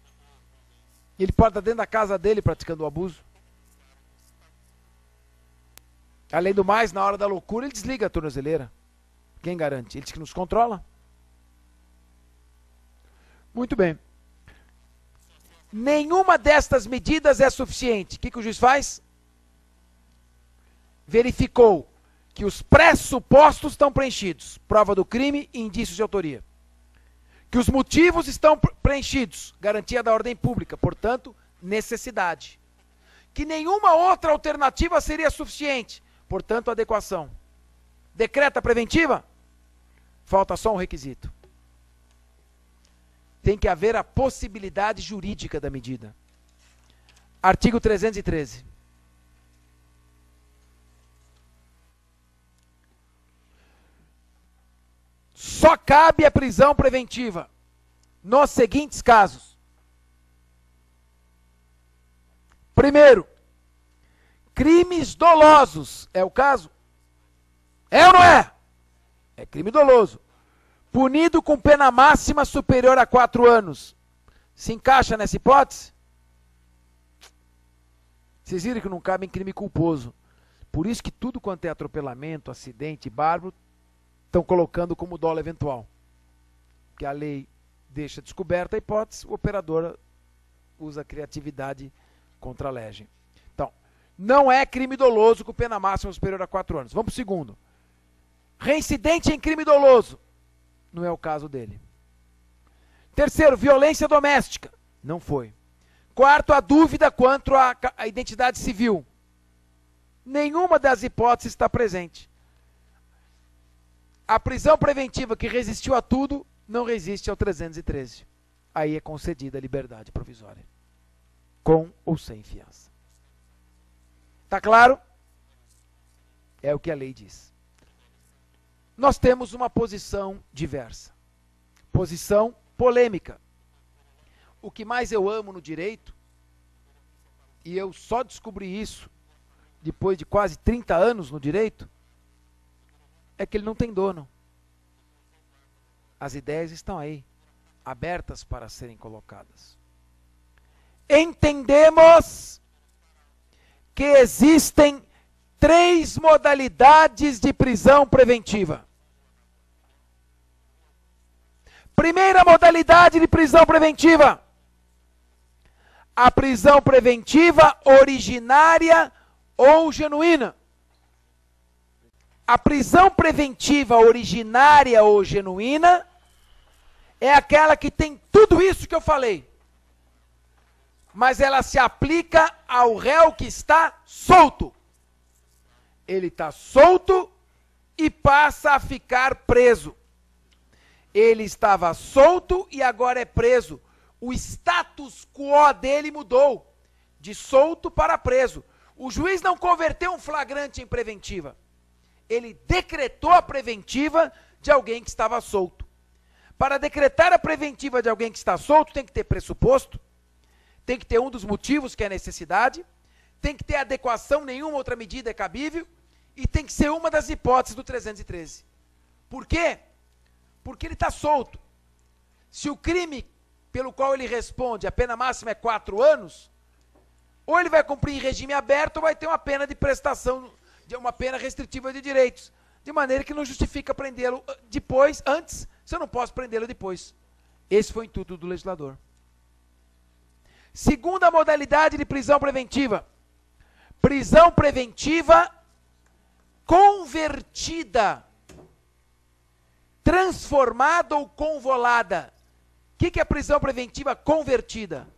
Ele pode estar dentro da casa dele praticando o abuso. Além do mais, na hora da loucura, ele desliga a tornozeleira. Quem garante? Ele diz que nos controla. Muito bem. Nenhuma destas medidas é suficiente. O que o juiz faz? verificou que os pressupostos estão preenchidos, prova do crime e indícios de autoria. Que os motivos estão preenchidos, garantia da ordem pública, portanto, necessidade. Que nenhuma outra alternativa seria suficiente, portanto, adequação. Decreta preventiva? Falta só um requisito. Tem que haver a possibilidade jurídica da medida. Artigo 313. Só cabe a prisão preventiva nos seguintes casos. Primeiro, crimes dolosos. É o caso? É ou não é? É crime doloso. Punido com pena máxima superior a 4 anos. Se encaixa nessa hipótese? Vocês viram que não cabe em crime culposo. Por isso que tudo quanto é atropelamento, acidente, bárbaro, estão colocando como dolo eventual. Que a lei deixa descoberta a hipótese, o operador usa a criatividade contra a legem. Então, não é crime doloso com pena máxima superior a 4 anos. Vamos para o segundo. Reincidente em crime doloso. Não é o caso dele. Terceiro, violência doméstica. Não foi. Quarto, a dúvida quanto à identidade civil. Nenhuma das hipóteses está presente. A prisão preventiva que resistiu a tudo, não resiste ao 313. Aí é concedida a liberdade provisória. Com ou sem fiança. Tá claro? É o que a lei diz. Nós temos uma posição diversa. Posição polêmica. O que mais eu amo no direito, e eu só descobri isso depois de quase 30 anos no direito, é que ele não tem dono. As ideias estão aí, abertas para serem colocadas. Entendemos que existem 3 modalidades de prisão preventiva. Primeira modalidade de prisão preventiva. A prisão preventiva originária ou genuína. A prisão preventiva originária ou genuína é aquela que tem tudo isso que eu falei. Mas ela se aplica ao réu que está solto. Ele está solto e passa a ficar preso. Ele estava solto e agora é preso. O status quo dele mudou. De solto para preso. O juiz não converteu um flagrante em preventiva. Ele decretou a preventiva de alguém que estava solto. Para decretar a preventiva de alguém que está solto, tem que ter pressuposto, tem que ter um dos motivos, que é a necessidade, tem que ter adequação, nenhuma outra medida é cabível, e tem que ser uma das hipóteses do 313. Por quê? Porque ele está solto. Se o crime pelo qual ele responde, a pena máxima é 4 anos, ou ele vai cumprir em regime aberto, ou vai ter uma pena de prestação, uma pena restritiva de direitos, de maneira que não justifica prendê-lo depois, antes, se eu não posso prendê-lo depois. Esse foi o intuito do legislador. Segunda modalidade de prisão preventiva. Prisão preventiva convertida, transformada ou convolada. O que é prisão preventiva convertida?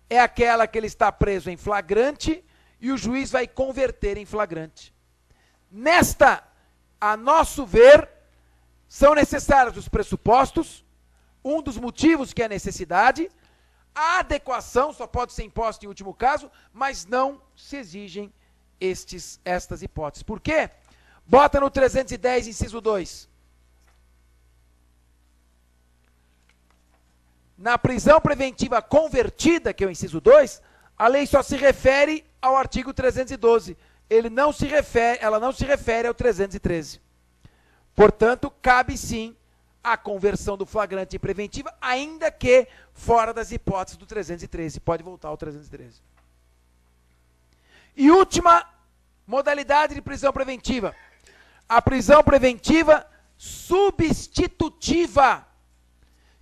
É aquela que ele está preso em flagrante e o juiz vai converter em flagrante. Nesta, a nosso ver, são necessários os pressupostos, um dos motivos que é a necessidade, a adequação só pode ser imposta em último caso, mas não se exigem estas hipóteses. Por quê? Bota no 310, inciso 2. Na prisão preventiva convertida, que é o inciso 2, a lei só se refere ao artigo 312. Ela não se refere ao 313. Portanto, cabe sim a conversão do flagrante em preventiva, ainda que fora das hipóteses do 313. Pode voltar ao 313. E última modalidade de prisão preventiva. A prisão preventiva substitutiva.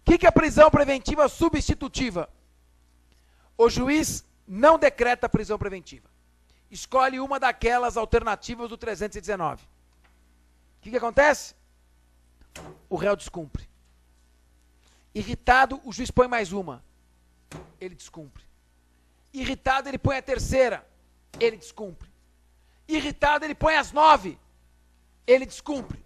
O que é a prisão preventiva substitutiva? O juiz não decreta a prisão preventiva. escolhe uma daquelas alternativas do 319. O que acontece? O réu descumpre. Irritado, o juiz põe mais uma. Ele descumpre. Irritado, ele põe a terceira. Ele descumpre. Irritado, ele põe as 9. Ele descumpre.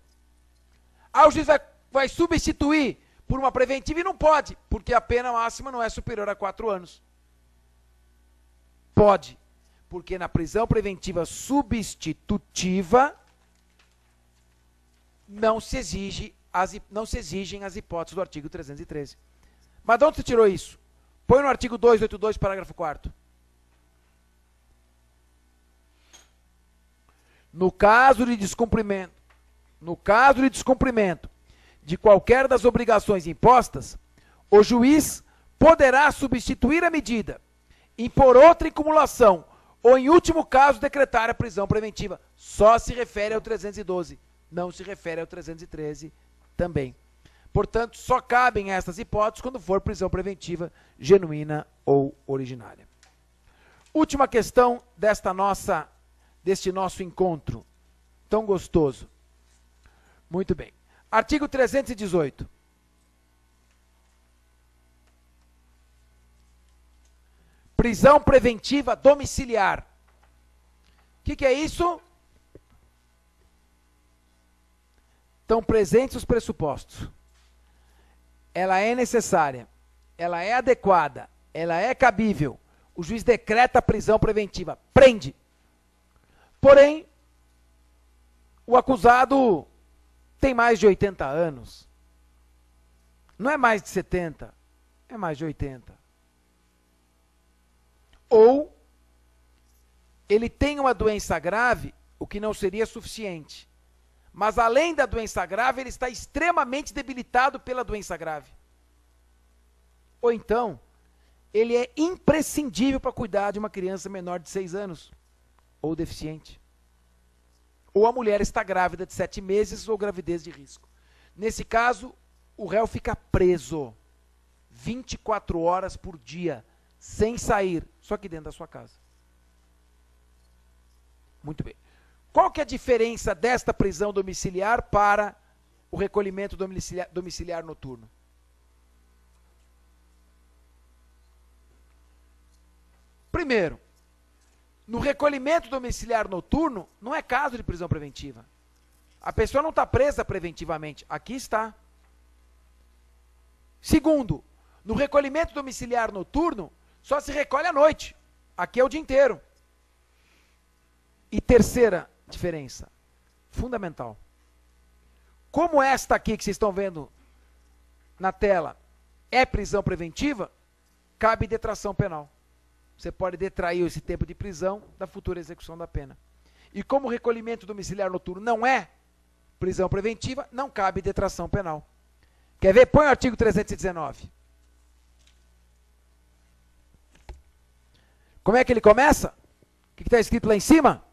Aí o juiz vai substituir por uma preventiva e não pode, porque a pena máxima não é superior a 4 anos. Pode, porque na prisão preventiva substitutiva não se exigem as hipóteses do artigo 313. Mas de onde você tirou isso? Põe no artigo 282, parágrafo 4º. No caso de descumprimento de qualquer das obrigações impostas, o juiz poderá substituir a medida, impor outra em cumulação ou, em último caso, decretar a prisão preventiva. Só se refere ao 312, não se refere ao 313 também. Portanto, só cabem essas hipóteses quando for prisão preventiva genuína ou originária. Última questão deste nosso encontro tão gostoso. Muito bem. Artigo 318. Prisão preventiva domiciliar. O que é isso? Estão presentes os pressupostos. Ela é necessária, ela é adequada, ela é cabível. O juiz decreta a prisão preventiva, prende. Porém, o acusado tem mais de 80 anos. Não é mais de 70, é mais de 80. Ou ele tem uma doença grave, o que não seria suficiente. Mas além da doença grave, ele está extremamente debilitado pela doença grave. Ou então, ele é imprescindível para cuidar de uma criança menor de 6 anos, ou deficiente. Ou a mulher está grávida de 7 meses ou gravidez de risco. Nesse caso, o réu fica preso 24 horas por dia, sem sair, só que dentro da sua casa. Muito bem. Qual que é a diferença desta prisão domiciliar para o recolhimento domiciliar noturno? Primeiro, no recolhimento domiciliar noturno, não é caso de prisão preventiva. A pessoa não está presa preventivamente. Aqui está. Segundo, no recolhimento domiciliar noturno, só se recolhe à noite. Aqui é o dia inteiro. E terceira diferença, fundamental. Como esta aqui que vocês estão vendo na tela é prisão preventiva, cabe detração penal. Você pode detrair esse tempo de prisão da futura execução da pena. E como o recolhimento domiciliar noturno não é prisão preventiva, não cabe detração penal. Quer ver? Põe o artigo 319. Como é que ele começa? O que está escrito lá em cima?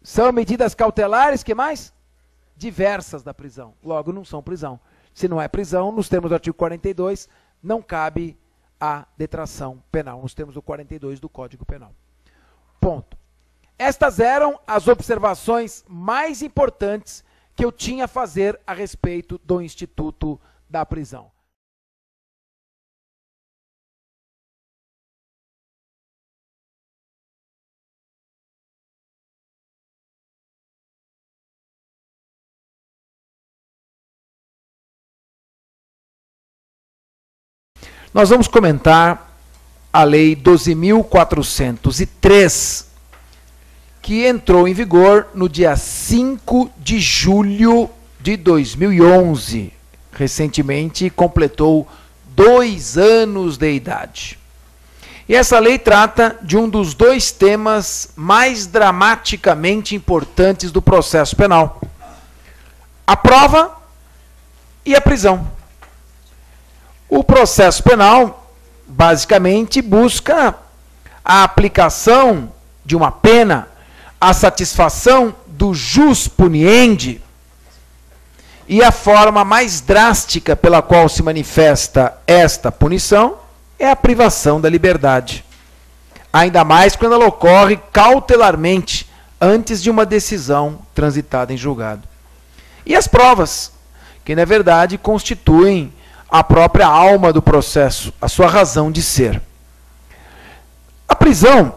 São medidas cautelares, que mais? Diversas da prisão. Logo, não são prisão. Se não é prisão, nos termos do artigo 42, não cabe a detração penal, nos termos do 42 do Código Penal. Ponto. Estas eram as observações mais importantes que eu tinha a fazer a respeito do Instituto da Prisão. Nós vamos comentar a Lei 12.403, que entrou em vigor no dia 5 de julho de 2011. Recentemente completou 2 anos de idade. E essa lei trata de um dos 2 temas mais dramaticamente importantes do processo penal: a prova e a prisão. O processo penal, basicamente, busca a aplicação de uma pena, a satisfação do jus puniendi, e a forma mais drástica pela qual se manifesta esta punição é a privação da liberdade. ainda mais quando ela ocorre cautelarmente, antes de uma decisão transitada em julgado. E as provas, que na verdade constituem a própria alma do processo, a sua razão de ser. A prisão,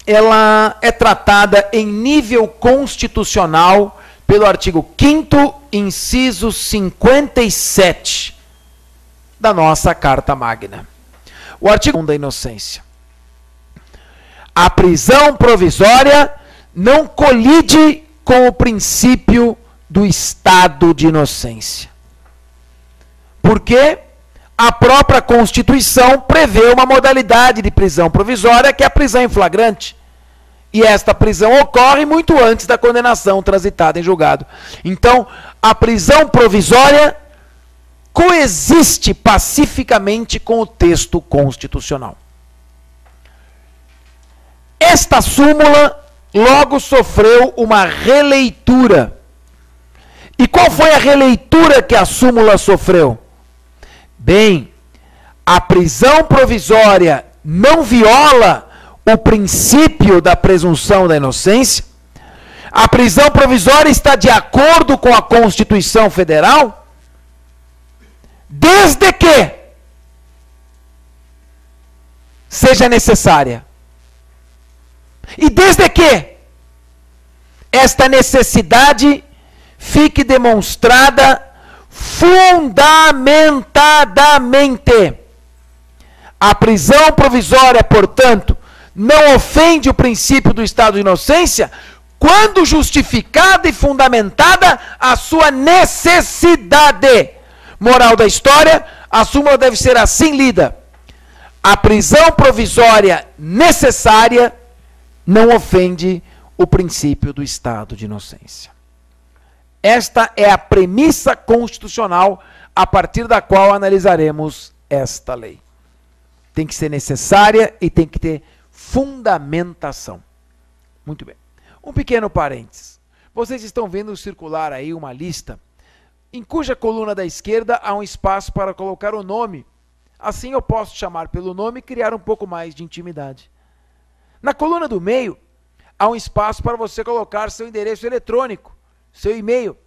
ela é tratada em nível constitucional pelo artigo 5º, inciso 57 da nossa Carta Magna. O artigo 1 da inocência. A prisão provisória não colide com o princípio do estado de inocência. Porque a própria Constituição prevê uma modalidade de prisão provisória, que é a prisão em flagrante. E esta prisão ocorre muito antes da condenação transitada em julgado. Então, a prisão provisória coexiste pacificamente com o texto constitucional. Esta súmula logo sofreu uma releitura. E qual foi a releitura que a súmula sofreu? Bem, a prisão provisória não viola o princípio da presunção da inocência. A prisão provisória está de acordo com a Constituição Federal, desde que seja necessária. E desde que esta necessidade fique demonstrada fundamentadamente. A prisão provisória, portanto, não ofende o princípio do estado de inocência quando justificada e fundamentada a sua necessidade. Moral da história, a súmula deve ser assim lida: a prisão provisória necessária não ofende o princípio do estado de inocência. Esta é a premissa constitucional a partir da qual analisaremos esta lei. Tem que ser necessária e tem que ter fundamentação. Muito bem. Um pequeno parênteses. Vocês estão vendo circular aí uma lista em cuja coluna da esquerda há um espaço para colocar o nome. Assim eu posso chamar pelo nome e criar um pouco mais de intimidade. Na coluna do meio há um espaço para você colocar seu endereço eletrônico, seu e-mail,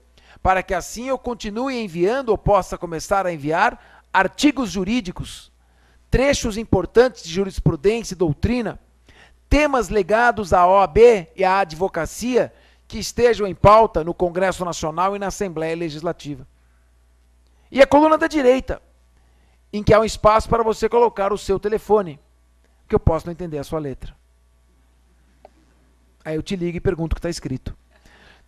para que assim eu continue enviando ou possa começar a enviar artigos jurídicos, trechos importantes de jurisprudência e doutrina, temas ligados à OAB e à advocacia que estejam em pauta no Congresso Nacional e na Assembleia Legislativa. E a coluna da direita, em que há um espaço para você colocar o seu telefone, que eu posso não entender a sua letra. Aí eu te ligo e pergunto o que está escrito.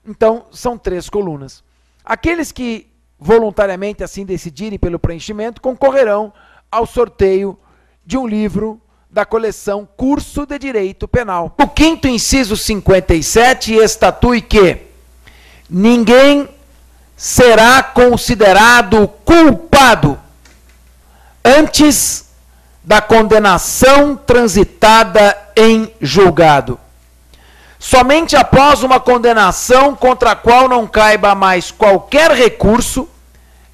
Então, são 3 colunas. Aqueles que voluntariamente assim decidirem pelo preenchimento concorrerão ao sorteio de um livro da coleção Curso de Direito Penal. O 5º inciso 57 estatui que ninguém será considerado culpado antes da condenação transitada em julgado. Somente após uma condenação contra a qual não caiba mais qualquer recurso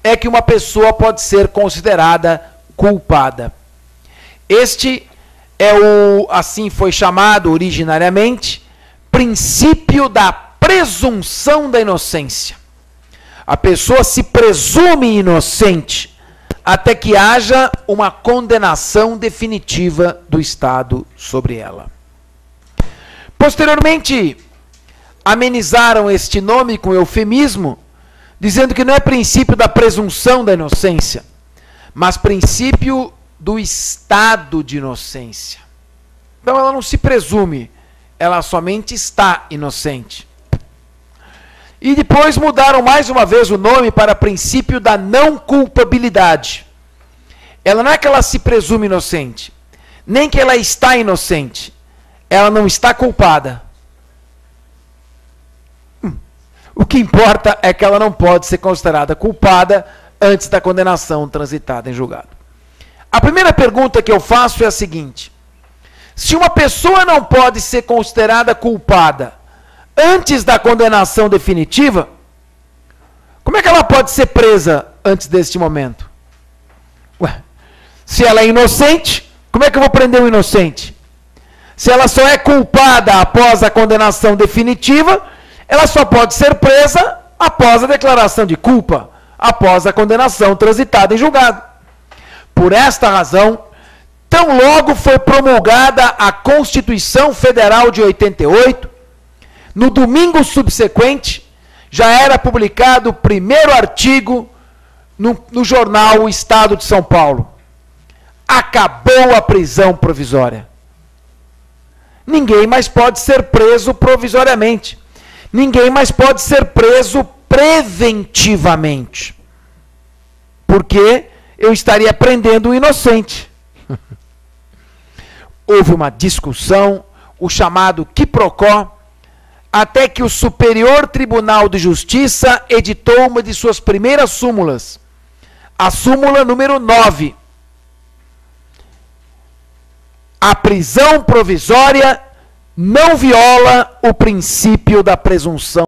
é que uma pessoa pode ser considerada culpada. Este é o, assim foi chamado originariamente, princípio da presunção da inocência. A pessoa se presume inocente até que haja uma condenação definitiva do Estado sobre ela. Posteriormente, amenizaram este nome com eufemismo, dizendo que não é princípio da presunção da inocência, mas princípio do estado de inocência. Então ela não se presume, ela somente está inocente. E depois mudaram mais uma vez o nome para princípio da não culpabilidade. Ela não é que ela se presume inocente, nem que ela está inocente. Ela não está culpada. O que importa é que ela não pode ser considerada culpada antes da condenação transitada em julgado. A primeira pergunta que eu faço é a seguinte: se uma pessoa não pode ser considerada culpada antes da condenação definitiva, como é que ela pode ser presa antes deste momento? Ué, se ela é inocente, como é que eu vou prender um inocente? Se ela só é culpada após a condenação definitiva, ela só pode ser presa após a declaração de culpa, após a condenação transitada em julgado. Por esta razão, tão logo foi promulgada a Constituição Federal de 88, no domingo subsequente, já era publicado o primeiro artigo no jornal O Estado de São Paulo. Acabou a prisão provisória. Ninguém mais pode ser preso provisoriamente. Ninguém mais pode ser preso preventivamente. Porque eu estaria prendendo o inocente. Houve uma discussão, o chamado quiprocó, até que o Superior Tribunal de Justiça editou uma de suas primeiras súmulas, a súmula número 9. A prisão provisória não viola o princípio da presunção